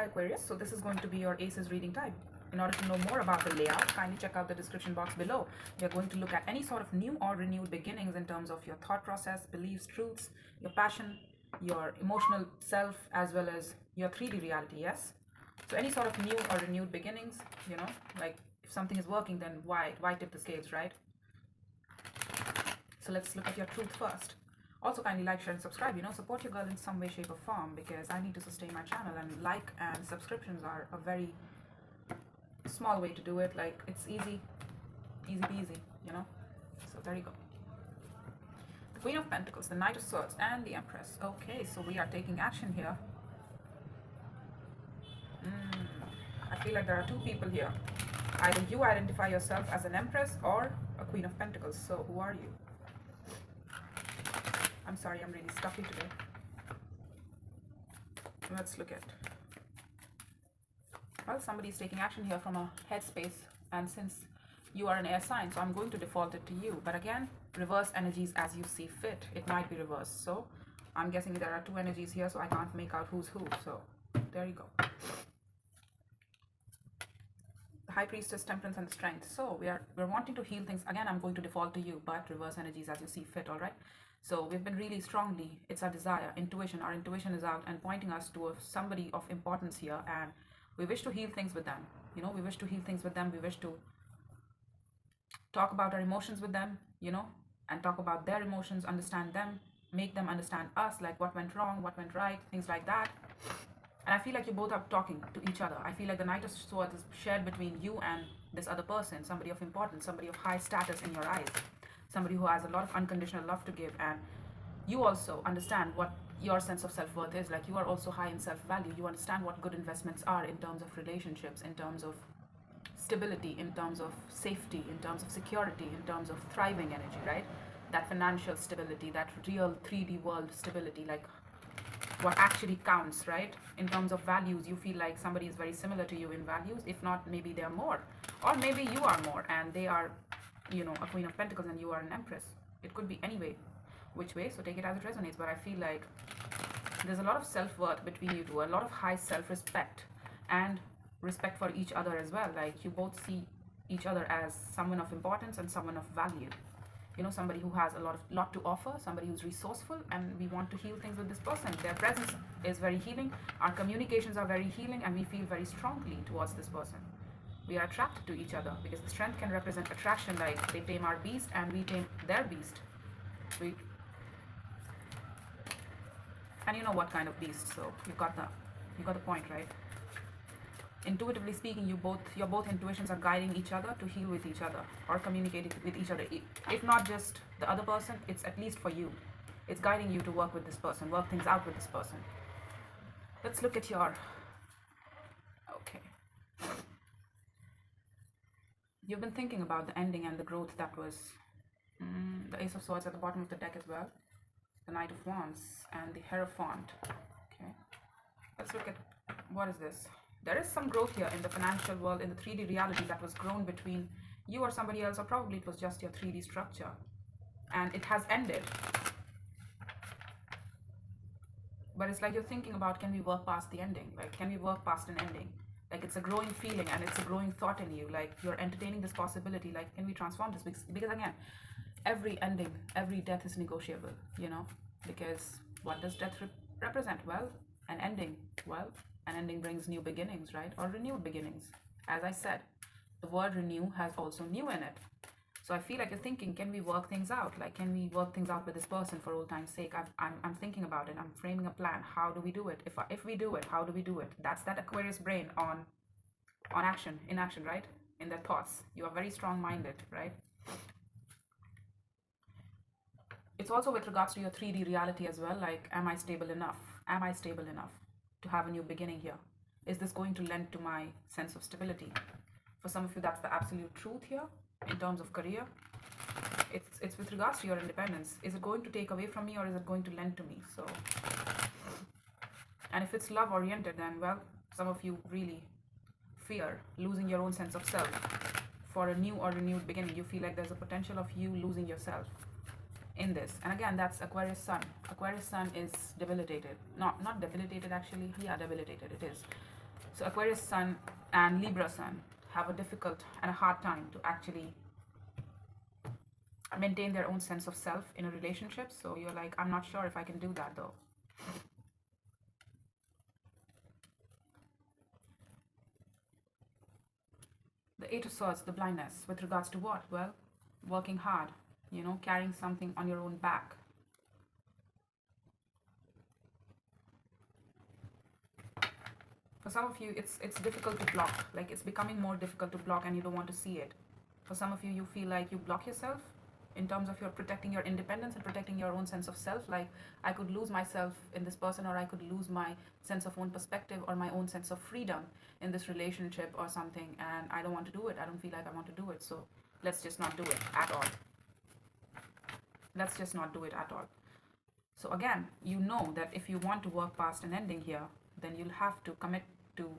Aquarius. So this is going to be your ACEs reading type. In order to know more about the layout, kindly check out the description box below. We are going to look at any sort of new or renewed beginnings in terms of your thought process, beliefs, truths, your passion, your emotional self, as well as your 3D reality, yes? So any sort of new or renewed beginnings, you know, like if something is working, then why tip the scales, right? So let's look at your truth first. Also, kindly like, share, and subscribe. You know, support your girl in some way, shape, or form, because I need to sustain my channel, and like and subscriptions are a very small way to do it. Like, it's easy peasy, you know. So there you go. The Queen of Pentacles, the Knight of Swords, and the Empress. Okay, so we are taking action here. I feel like there are two people here. Either you identify yourself as an Empress or a Queen of Pentacles. So who are you? I'm sorry, I'm really stuffy today. Let's look at, well, somebody's taking action here from a headspace, and since you are an air sign, so I'm going to default it to you. But again, reverse energies as you see fit. It might be reversed. So I'm guessing there are two energies here, so I can't make out who's who. So there you go. The High Priestess, Temperance, and Strength. So we're wanting to heal things. Again, I'm going to default to you, but reverse energies as you see fit, all right? So we've been really strongly, it's our desire, intuition. Our intuition is out and pointing us to somebody of importance here, and we wish to heal things with them. You know, we wish to heal things with them. We wish to talk about our emotions with them, you know, and talk about their emotions, understand them, make them understand us, like what went wrong, what went right, things like that. And I feel like you both are talking to each other. I feel like the Knight of Swords is shared between you and this other person, somebody of importance, somebody of high status in your eyes, somebody who has a lot of unconditional love to give. And you also understand what your sense of self-worth is. Like, you are also high in self-value. You understand what good investments are in terms of relationships, in terms of stability, in terms of safety, in terms of security, in terms of thriving energy, right? That financial stability, that real 3D world stability, like what actually counts, right? In terms of values, you feel like somebody is very similar to you in values. If not, maybe they're more, or maybe you are more and they are, you know, a Queen of Pentacles and you are an Empress. It could be any way, which way, so take it as it resonates. But I feel like there's a lot of self-worth between you two, a lot of high self-respect and respect for each other as well. Like, you both see each other as someone of importance and someone of value, you know, somebody who has a lot to offer, somebody who's resourceful, and we want to heal things with this person. Their presence is very healing, our communications are very healing, and we feel very strongly towards this person. We are attracted to each other because the strength can represent attraction, like they tame our beast and we tame their beast. And you know what kind of beast, so you got the point, right? Intuitively speaking, your both intuitions are guiding each other to heal with each other or communicating with each other. If not just the other person, it's at least for you. It's guiding you to work with this person, work things out with this person. Let's look at your, okay. You've been thinking about the ending and the growth that was the Ace of Swords at the bottom of the deck as well, the Knight of Wands, and the Hierophant. Okay, let's look at, what is this? There is some growth here in the financial world, in the 3D reality that was grown between you or somebody else, or probably it was just your 3D structure, and it has ended. But it's like you're thinking about, can we work past the ending? Like, can we work past an ending? Like, it's a growing feeling and it's a growing thought in you. Like, you're entertaining this possibility. Like, can we transform this? Because again, every ending, every death is negotiable, you know? Because what does death represent? Well, an ending. Well, an ending brings new beginnings, right? Or renewed beginnings. As I said, the word renew has also new in it. So I feel like you're thinking, can we work things out? Like, can we work things out with this person for old time's sake? I'm thinking about it. I'm framing a plan. How do we do it? If we do it, how do we do it? That's that Aquarius brain on action, in action, right? In their thoughts. You are very strong-minded, right? It's also with regards to your 3D reality as well. Like, am I stable enough? Am I stable enough to have a new beginning here? Is this going to lend to my sense of stability? For some of you, that's the absolute truth here. In terms of career, it's with regards to your independence. Is it going to take away from me, or is it going to lend to me? So, and if it's love oriented, then, well, some of you really fear losing your own sense of self for a new or renewed beginning. You feel like there's a potential of you losing yourself in this. And again, that's Aquarius Sun. Aquarius Sun is debilitated. Not debilitated, actually. Yeah, debilitated it is. So Aquarius Sun and Libra Sun have a difficult and a hard time to actually maintain their own sense of self in a relationship. So you're like, I'm not sure if I can do that though. The Eight of Swords, the blindness, with regards to what? Well, working hard, you know, carrying something on your own back. For some of you, it's difficult to block. Like, it's becoming more difficult to block and you don't want to see it. For some of you, you feel like you block yourself in terms of your protecting your independence and protecting your own sense of self. Like, I could lose myself in this person, or I could lose my sense of own perspective or my own sense of freedom in this relationship or something, and I don't want to do it. I don't feel like I want to do it, so let's just not do it at all. Let's just not do it at all. So again, you know that if you want to work past an ending here, then you'll have to commit to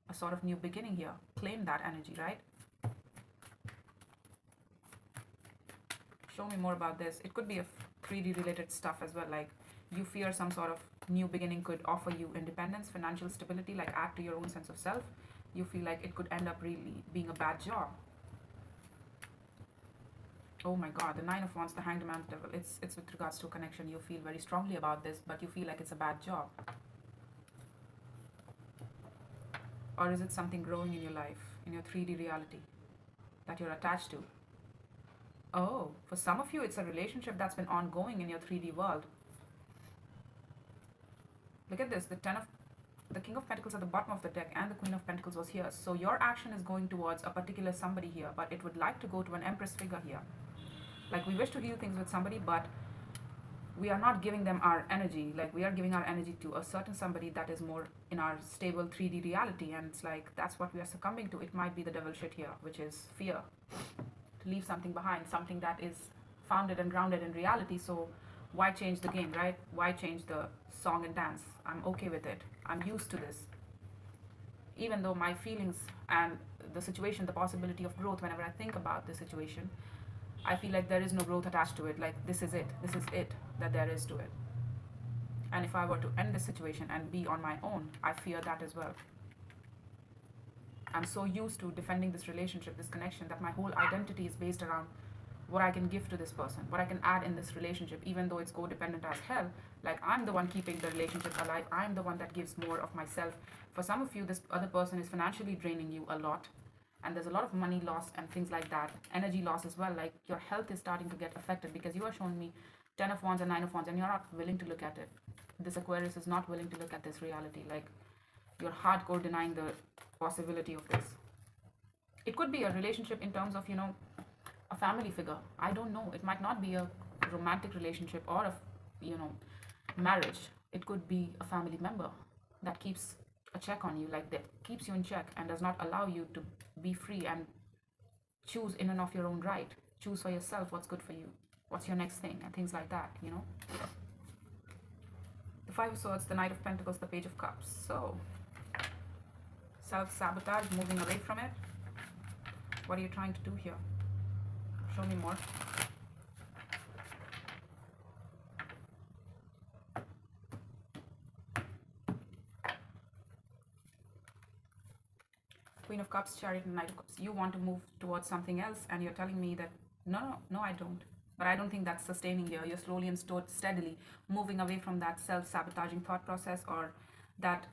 a sort of new beginning here. Claim that energy, right? Show me more about this. It could be a 3D related stuff as well, like you fear some sort of new beginning could offer you independence, financial stability, like add to your own sense of self. You feel like it could end up really being a bad job. Oh my god, the Nine of Wands, the Hanged Man, Devil. It's with regards to a connection. You feel very strongly about this, but you feel like it's a bad job. Or is it something growing in your life, in your 3D reality that you're attached to? Oh, for some of you, it's a relationship that's been ongoing in your 3D world. Look at this, the King of Pentacles at the bottom of the deck and the Queen of Pentacles was here. So your action is going towards a particular somebody here, but it would like to go to an Empress figure here. Like, we wish to heal things with somebody, but we are not giving them our energy. Like, we are giving our energy to a certain somebody that is more in our stable 3D reality, and it's like that's what we are succumbing to. It might be the devil shit here, which is fear. To leave something behind, something that is founded and grounded in reality. So why change the game, right? Why change the song and dance? I'm okay with it. I'm used to this. Even though my feelings and the situation, the possibility of growth, whenever I think about the situation, I feel like there is no growth attached to it. Like, this is it that there is to it. And if I were to end the situation and be on my own, I fear that as well. I'm so used to defending this relationship, this connection, that my whole identity is based around what I can give to this person, what I can add in this relationship, even though it's codependent as hell. Like, I'm the one keeping the relationship alive. I'm the one that gives more of myself. For some of you, this other person is financially draining you a lot, and there's a lot of money loss and things like that. Energy loss as well. Like, your health is starting to get affected because you are showing me 10 of Wands and 9 of Wands, and you're not willing to look at it. This Aquarius is not willing to look at this reality. Like, you're hardcore denying the possibility of this. It could be a relationship in terms of, you know, a family figure. I don't know. It might not be a romantic relationship or a, you know, marriage. It could be a family member that keeps a check on you, like that keeps you in check and does not allow you to be free and choose in and of your own right. Choose for yourself what's good for you, what's your next thing, and things like that, you know. The Five of Swords, the Knight of Pentacles, the Page of Cups. So, self-sabotage, moving away from it. What are you trying to do here? Show me more. Queen of Cups, Chariot, and Knight of Cups. You want to move towards something else, and you're telling me that no, I don't. But I don't think that's sustaining here. You're slowly and steadily moving away from that self-sabotaging thought process, or that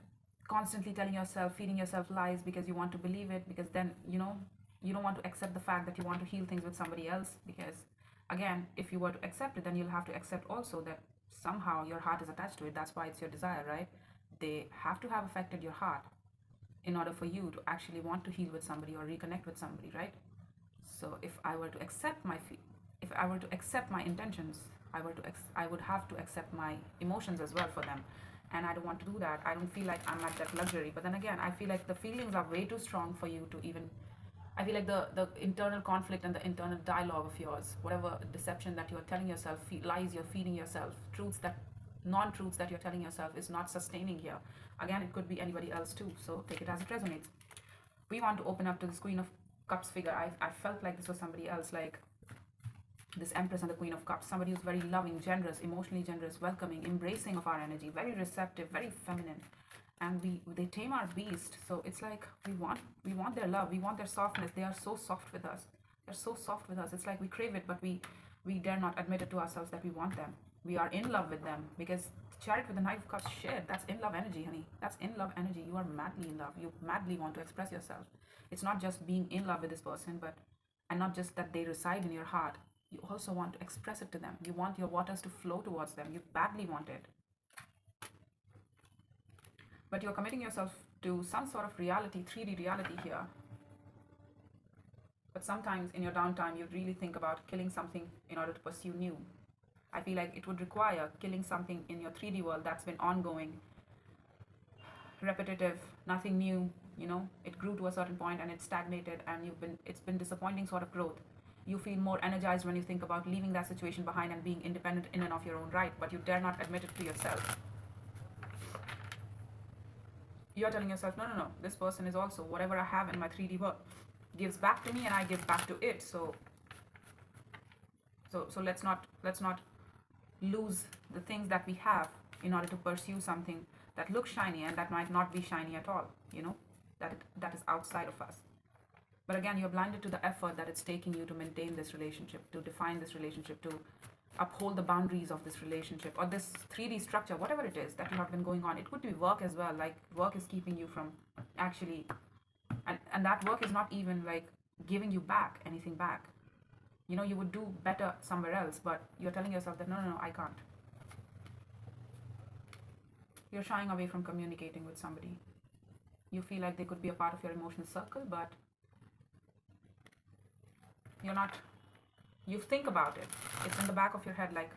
constantly telling yourself, feeding yourself lies because you want to believe it, because then, you know, you don't want to accept the fact that you want to heal things with somebody else. Because again, if you were to accept it, then you'll have to accept also that somehow your heart is attached to it. That's why it's your desire, right? They have to have affected your heart in order for you to actually want to heal with somebody or reconnect with somebody, right? So if I were to accept my intentions, I would have to accept my emotions as well for them, and I don't want to do that. I don't feel like I'm at that luxury. But then again, I feel like the feelings are way too strong for you to even. I feel like the internal conflict and the internal dialogue of yours, whatever deception that you're telling yourself, lies you're feeding yourself, non-truths that you're telling yourself, is not sustaining here. Again, it could be anybody else too, so take it as it resonates. We want to open up to this Queen of Cups figure. I felt like this was somebody else, like this Empress and the Queen of Cups, somebody who's very loving, generous, emotionally generous, welcoming, embracing of our energy, very receptive, very feminine, and they tame our beast. So it's like we want their love, we want their softness. They are so soft with us. They're so soft with us. It's like we crave it, but we dare not admit it to ourselves that we want them. We are in love with them, because Chariot with the Knight of Cups, shit, that's in love energy, honey. That's in love energy. You are madly in love. You madly want to express yourself. It's not just being in love with this person, but and not just that they reside in your heart. You also want to express it to them. You want your waters to flow towards them. You badly want it. But you're committing yourself to some sort of reality, 3D reality here. But sometimes in your downtime, you really think about killing something in order to pursue new. I feel like it would require killing something in your 3D world that's been ongoing, repetitive, nothing new. It grew to a certain point and it stagnated, and it's been disappointing sort of growth. You feel more energized when you think about leaving that situation behind and being independent in and of your own right, but you dare not admit it to yourself. You're telling yourself, no, no, no, this person is also whatever I have in my 3D world gives back to me, and I give back to it. So let's not lose the things that we have in order to pursue something that looks shiny and that might not be shiny at all. That is outside of us. But again, you're blinded to the effort that it's taking you to maintain this relationship, to define this relationship, to uphold the boundaries of this relationship or this 3D structure, whatever it is that you have been going on. It could be work as well. Like, work is keeping you from actually, and that work is not even like giving you back anything back. You would do better somewhere else, but you're telling yourself that no, no, no, I can't. You're shying away from communicating with somebody. You feel like they could be a part of your emotional circle, but you're not. You think about it. It's in the back of your head, like,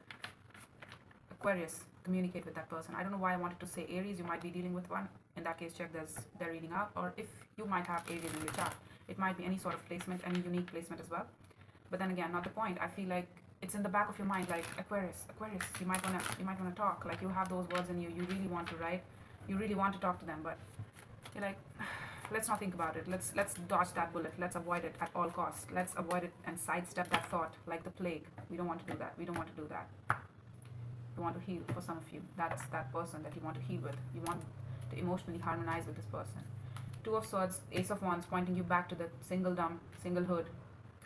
Aquarius, communicate with that person. I don't know why I wanted to say Aries. You might be dealing with one. In that case, check their reading out. Or if you might have Aries in your chart, it might be any sort of placement, any unique placement as well. But then again, not the point. I feel like it's in the back of your mind, like, Aquarius, you might wanna talk. Like, you have those words in you. You really want to write. You really want to talk to them, but you're like, let's not think about it. Let's dodge that bullet. Let's avoid it at all costs. Let's avoid it and sidestep that thought like the plague. We don't want to do that. We don't want to do that. You want to heal. For some of you, that's that person that you want to heal with. You want to emotionally harmonize with this person. Two of Swords, Ace of Wands, pointing you back to the singledom, singlehood.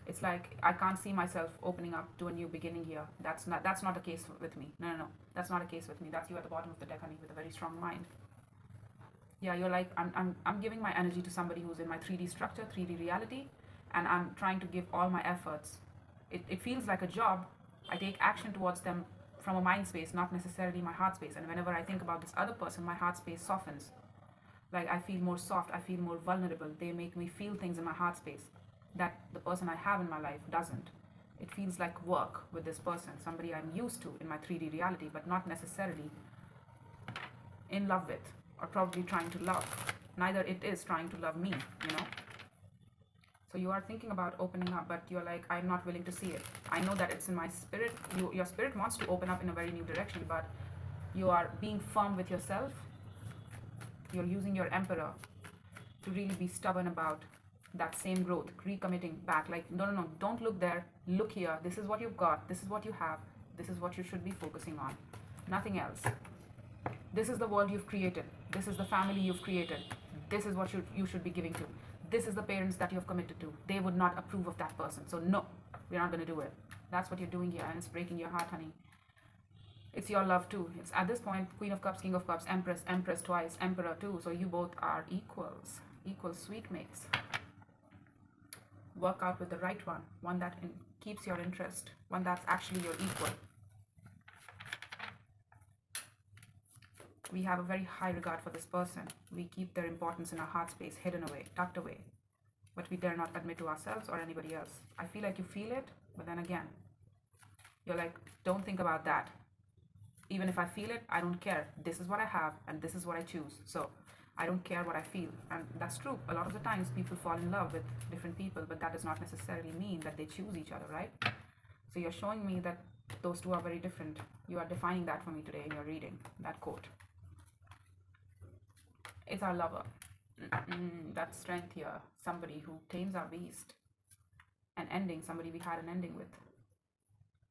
It's like, I can't see myself opening up to a new beginning here. That's not a case with me. No. That's not a case with me. That's you at the bottom of the deck, honey, with a very strong mind. Yeah, you're like, I'm giving my energy to somebody who's in my 3D structure, 3D reality, and I'm trying to give all my efforts. It feels like a job. I take action towards them from a mind space, not necessarily my heart space. And whenever I think about this other person, my heart space softens. Like, I feel more soft, I feel more vulnerable. They make me feel things in my heart space that the person I have in my life doesn't. It feels like work with this person, somebody I'm used to in my 3D reality, but not necessarily in love with, or probably trying to love. Neither it is trying to love me. So you are thinking about opening up, but you're like, I'm not willing to see it. I know that it's in my spirit. Your spirit wants to open up in a very new direction, but you are being firm with yourself. You're using your Emperor to really be stubborn about that same growth, recommitting back. Like, no, don't look there, look here. This is what you've got, this is what you have, this is what you should be focusing on, nothing else. This is the world you've created, this is the family you've created, this is what you should be giving to, this is the parents that you've committed to. They would not approve of that person, so no, we're not going to do it. That's what you're doing here, and it's breaking your heart, honey. It's your love too. It's at this point, Queen of Cups, King of Cups, Empress twice, Emperor too. So you both are equals, equal sweet mates. Work out with the right one that keeps your interest, one that's actually your equal. We have a very high regard for this person. We keep their importance in our heart space, hidden away, tucked away, but we dare not admit to ourselves or anybody else. I feel like you feel it, but then again, you're like, don't think about that. Even if I feel it, I don't care. This is what I have, and this is what I choose. So I don't care what I feel. And that's true. A lot of the times people fall in love with different people, but that does not necessarily mean that they choose each other, right? So you're showing me that those two are very different. You are defining that for me today in your reading, that quote. It's our lover. That strength here. Somebody who tames our beast. An ending, somebody we had an ending with.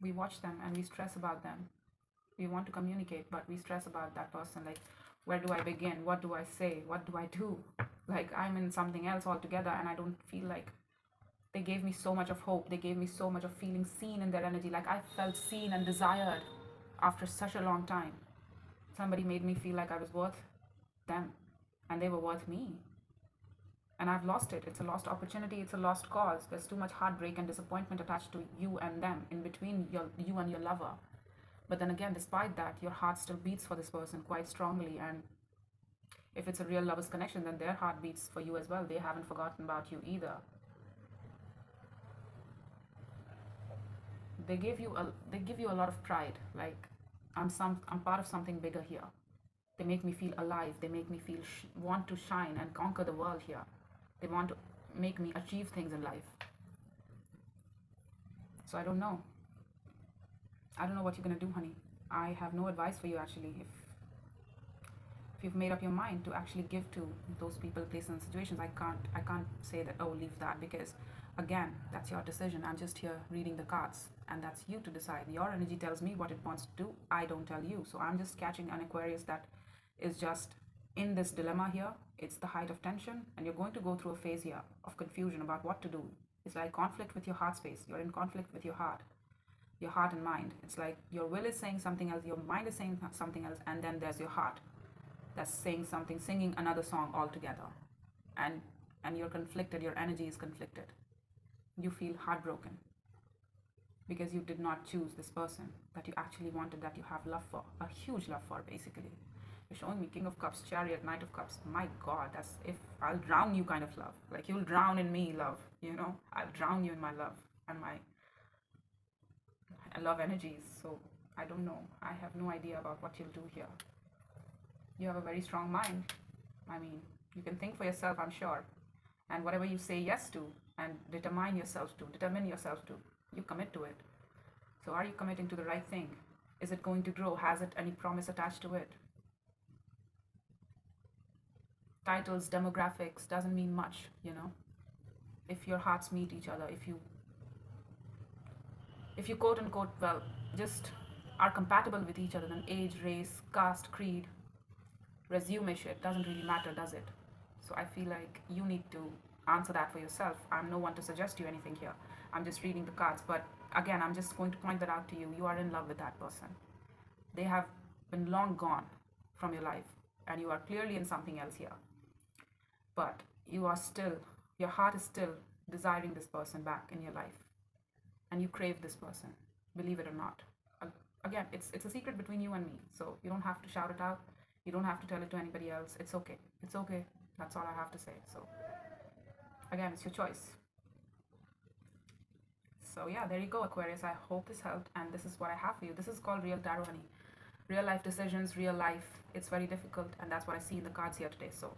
We watch them and we stress about them. We want to communicate, but we stress about that person. Like, Where do I begin? What do I say? What do I do? Like, I'm in something else altogether, and I don't feel like they gave me so much of hope. They gave me so much of feeling seen in their energy. Like, I felt seen and desired after such a long time. Somebody made me feel like I was worth them, and they were worth me. And I've lost it. It's a lost opportunity. It's a lost cause. There's too much heartbreak and disappointment attached to you and them, in between you and your lover. But then again, despite that, your heart still beats for this person quite strongly. And if it's a real lover's connection, then their heart beats for you as well. They haven't forgotten about you either. They give you a lot of pride. Like, I'm part of something bigger here. They make me feel alive. They make me feel want to shine and conquer the world here. They want to make me achieve things in life. So I don't know. I don't know what you're gonna do, honey. I have no advice for you actually. If you've made up your mind to actually give to those people, places, and situations, I can't say that, oh, leave that, because again, that's your decision. I'm just here reading the cards, and that's you to decide. Your energy tells me what it wants to do. I don't tell you. So I'm just catching an Aquarius that is just in this dilemma here. It's the height of tension, and you're going to go through a phase here of confusion about what to do. It's like conflict with your heart space. You're in conflict with your heart and mind. It's like your will is saying something else, your mind is saying something else, and then there's your heart that's saying something, singing another song altogether. And you're conflicted. Your energy is conflicted. You feel heartbroken because you did not choose this person that you actually wanted, that you have love for, a huge love for, basically. You're showing me King of Cups, Chariot, Knight of Cups. My God, that's if I'll drown you kind of love. Like, you'll drown in me, love. I'll drown you in my love and my love energies. So I don't know. I have no idea about what you'll do here. You have a very strong mind. I mean, you can think for yourself, I'm sure. And whatever you say yes to and determine yourself to, you commit to it. So are you committing to the right thing? Is it going to grow? Has it any promise attached to it? Titles, demographics doesn't mean much, if your hearts meet each other, if you quote unquote, well, just are compatible with each other, then age, race, caste, creed, resume shit doesn't really matter, does it? So I feel like you need to answer that for yourself. I'm no one to suggest you anything here. I'm just reading the cards. But again, I'm just going to point that out to you. You are in love with that person. They have been long gone from your life, and you are clearly in something else here. But your heart is still desiring this person back in your life. And you crave this person, believe it or not. Again, it's a secret between you and me. So you don't have to shout it out. You don't have to tell it to anybody else. It's okay. It's okay. That's all I have to say. So again, it's your choice. So yeah, there you go, Aquarius. I hope this helped, and this is what I have for you. This is called Real Tarot, honey. Real life decisions, real life. It's very difficult, and that's what I see in the cards here today. So